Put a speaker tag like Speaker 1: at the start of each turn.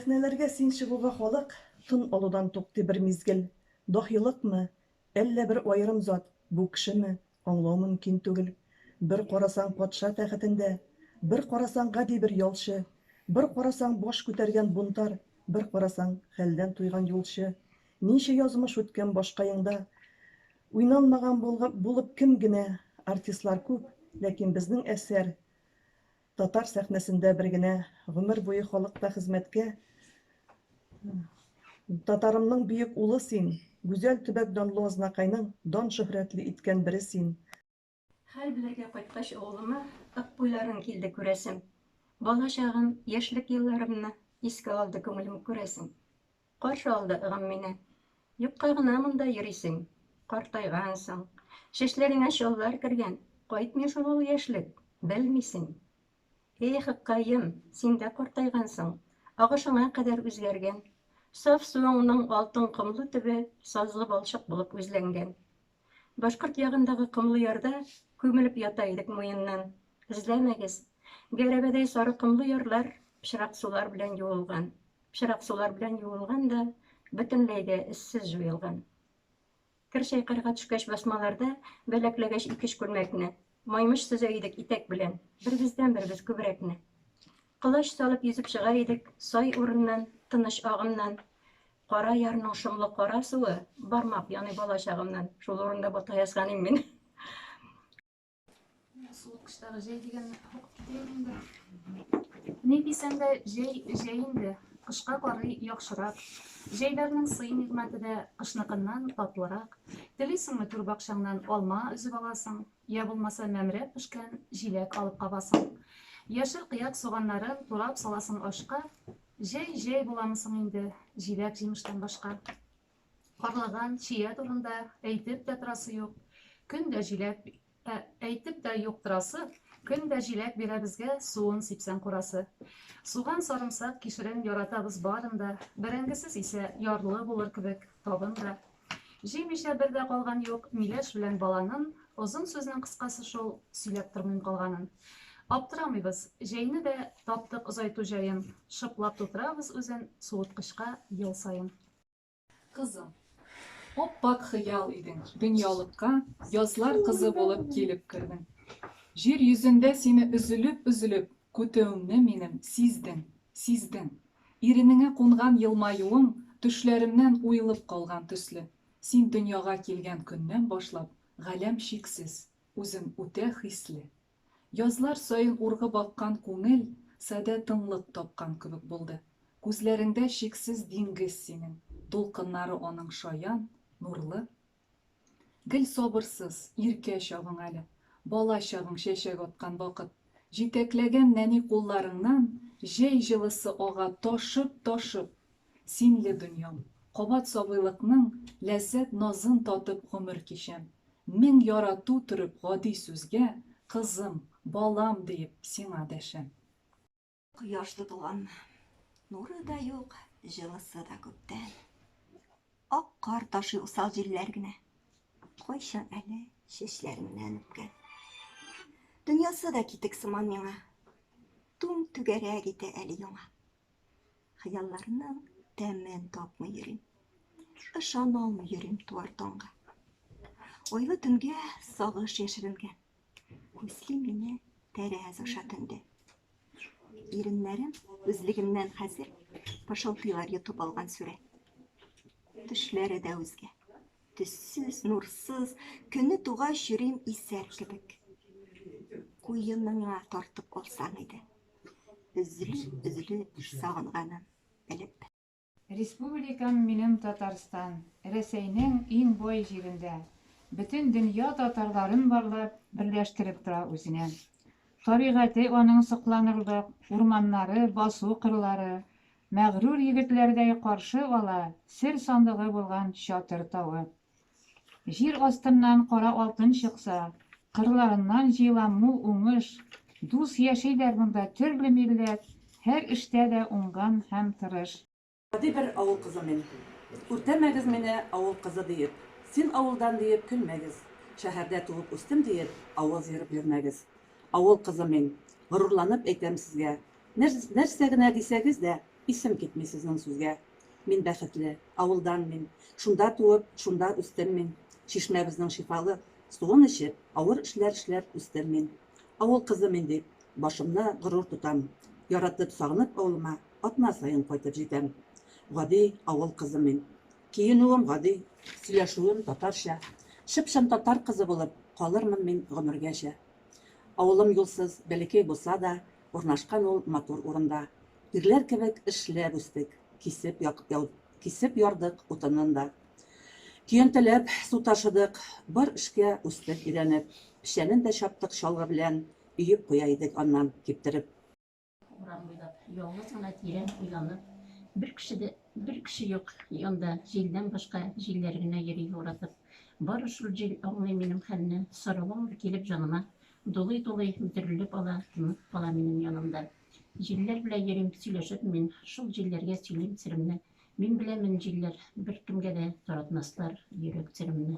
Speaker 1: Сәхнәләргә син чыгуга халык тын алудан туктый бер мизгел. Дахилыкмы, әллә бер аерым зат, бу кешеме, аңлау мөмкин түгел. Бер карасаң патша тәхетендә, бер карасаң гади бер ялчы, бер карасаң баш күтәргән бунтар, бер карасаң хәлдән туйган юлчы. Ничә язмыш үткән башкаеңда, уйналмаган булып кем генә, артистлар күп, ләкин безнең әсәр татар сәхнәсендә бер генә гомер буе халыкка хезмәткә. Татарымның бөек улы син, гүзәл төбәк данлы азнакайның дан шөһрәтле иткән бере син.
Speaker 2: Хәл белергә кайткач оглыма ак буйларын килде күрәсем. Бала чагым, яшьлек елларымны искә алды күңелем күрәсем. Каршы алды ыгым мине. Юкка гына монда йөрисең, картайгансың. Чәчләреңә шаллар кергән, кайтмый шул ул яшьлек, белмисең. Эх, кайым, син дә картайгансың, агышыңа кадәр үзгәргән. Саф суыңның алтын кымлы төбе сазлы балчык булып үзләнгән. Башкорт ягындагы кымлы ярда күмелеп ята идек муеннан. Эзләмәгез. Гәрәбәдәй сары кымлы ярлар пычрак сулар белән юылган. Пычрак сулар белән юылган да бөтенләйгә эссез җуелган. Кирчәйкарга төшкәч басмаларда бәләкләгәч икеш күлмәкне. Маймыш сөзә идек итәк белән, бербез күбрәкне. Кылыч салып йөзеп чыга идек сай урыннан, тыныч агымнан. Кара ярның шомлы кара суы бармак яный бала чагымнан. Шул урында бата язганым мин.
Speaker 3: Суык кыштагы җәй дигән укып китәм инде. Ни дисәң дә җәй инде. Кышка карый яхшырак. Җәйләрнең сый-нигъмәте дә кышныкыннан татлырак. Телисеңме түр бакчаңнан алма үзеп аласың, я булмаса мәмрәп пешкән җиләк алып кабасың. Яшел кыяк суганнарын турап саласың ашка. Җәй буламысың инде, җиләк җимештән башка. Карлыган чия турында әйтеп тә торасы юк. Көндә җиләк әйтеп тә юк торасы. Көндә җиләк бирә безгә суын сипсәң курасы. Суган сарымсак кишерен яратабыз барында, берәңгесез исә ярлы булыр кебек табында. Җимешә бер дә калган юк миләш белән баланың, озын сүзнең кыскасы шул сөйләп тормыйм калганын. Аптырамыйбыз, җәйне дә таптык озайту җаен, шыплап тутырабыз үзен суыткычка ел саен.
Speaker 4: Кызым, оппак хыял идең, дөньялыкка язлар кызы булып килеп кердең. Җир йөзендә сине өзелеп көтүеңне минем сиздең. Иренеңә кунган елмаюың төшләремнән уелып калган төсле. Син дөньяга килгән көннән башлап, галәм шиксез, үзең үтә хисле. Язлар саен ургы баккан күңел сәдә тынлык тапкан кебек булды. Күзләреңдә шиксез диңгез синең, дулкыннары аның шаян, нурлы. Гел сабырсыз, иркә чагың әле. Бала чагың чәчәк аткан вакыт, җитәкләгән нәни кулларыңнан җәй җылысы ага ташып. Синле дөньям, кабат сабыйлыкның ләззәт назын татып гомер кичәм. Мең ярату төреп гади сүзгә, кызым, балам диеп сиңа дәшәм.
Speaker 5: Кояшлы туган, нуры да юк, җылысы да күптән. Ак кар ташый усал җилләр генә. Кайчан әле чәчләремнән үпкән. Дөньясы да китек сыман миңа. Тун түгәрәк итә әле яңа. Хыялларның тәмен тапмый йөрим. Ышана алмый йөрим туар таңга. Ойлы төнгә сагыш яшеренгән. Күсли мине тәрәз аша төнде. Иреннәрем үзлегемнән хәзер пашалтыйлар йотып алган сүрә. Төшләре дә үзгә. Төссез, нурсыз, көне тугач йөрим исәр кебек. Куйыныңа тартып алсаң иде. Үзле сагынганым белеп.
Speaker 6: Республикам минем Татарстан, Рәсәйнең иң бай җирендә. Бөтен дөнья татарларын барлап, берләштереп тора үзенә. Табигате аның сокланырлык, урманнары, басу кырлары, мәгърур егетләрдәй каршы ала, сер сандыгы булган чатыр тауы. Җир астыннан кара алтын чыкса, кырларыннан җыела мул уңыш, дус яшәйләр монда төрле милләт, һәр эштә дә уңган һәм тырыш.
Speaker 7: Гади бер авыл кызы мин. Үртәмәгез мине авыл кызы диеп. Син авылдан диеп көлмәгез. Шәһәрдә туып үстем диеп, авыз йөреп йөрмәгез. Авыл кызы мин. Горурланып әйтәм сезгә. Нәрсә генә дисәгез дә, Исем китмей сезнең сүзгә. Мин бәхетле, авылдан мин. Шунда туып, шунда үстем мин. Чишмәбезнең шифалы суын эчеп, авыр эшләр эшләп үстем мин. Авыл кызы мин дип, башымны горур тутам. Яратып сагынып авылыма, атна сайын кайтып җитәм. Гади авыл кызы мин. Киенүем гади, сөйләшүем татарча. Шыпшын татар кызы булып калырмын мин гомергәчә. Авылым юлсыз, бәләкәй булса да, урнашкан ул матур урында. Ирләр кебек эшләп үстек, кисеп ярдык утынын да. Көйәнтеләп су ташыдык, бар эшкә үстек өйрәнеп. Пешәнен дә чаптык чалгы белән, өйеп куя идек аннан киптереп.
Speaker 8: Урам буйлап, ялгыз гына тирән уйланып, бер кеше юк янда, җилдән башка җилләр генә йөри уратып. Бары шул җил аңлый минем хәлне, сарылар килеп җаныма, дулый-дулый бөтерелеп ала, тынып кала минем янымда. Җилләр белән йөрим, сөйләшеп мин, шул җилләргә сөйлим серемне. Мин беләмен җилләр, беркемгә дә таратмаслар йөрәк серемне.